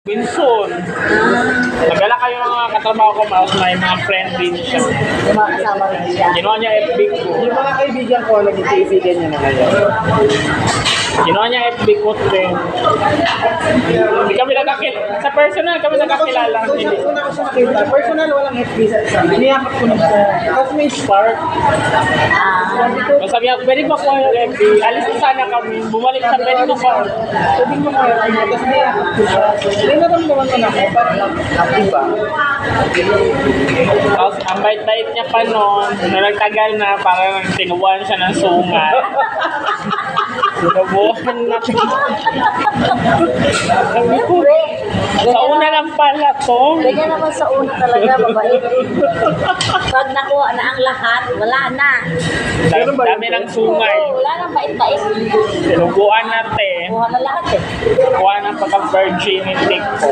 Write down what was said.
Winson. Nagala kayo ng mga katrabaho ko, mouse may mga friend din siya. Yung mga kasama rin siya. Ginawa niya FB ko. Yung mga kaibigan ko, naging kaibigan niya na ngayon. Ginawa niya FB ko din. Hindi kami sa personal kami nagkakilala. Hindi. Una ko siya nakita, personal walang FB sa isa. Niyakap ko na siya. Tapos may spark. Sabi ako, pwede ba ko yung FB? Alis na sana kami. Bumalik sa pwede mo ba? Sabi ko kaya niya, tapos niyakap ko siya. May naramdaman ko na ako, parang iba. Tapos ang bait-bait niya pa noon. Nung nagtagal na, parang tinubuan siya ng sungat. Tinubuan na. Sabi ko, sa una lang pala to. Ganyan naman sa una talaga, babae. Pag nakuha na ang lahat, wala na. Dami ng sungay. Oo, wala nang bait-bait. Tinubuan natin. Kuha na lahat eh. Kuha ng pagka-virginity ko.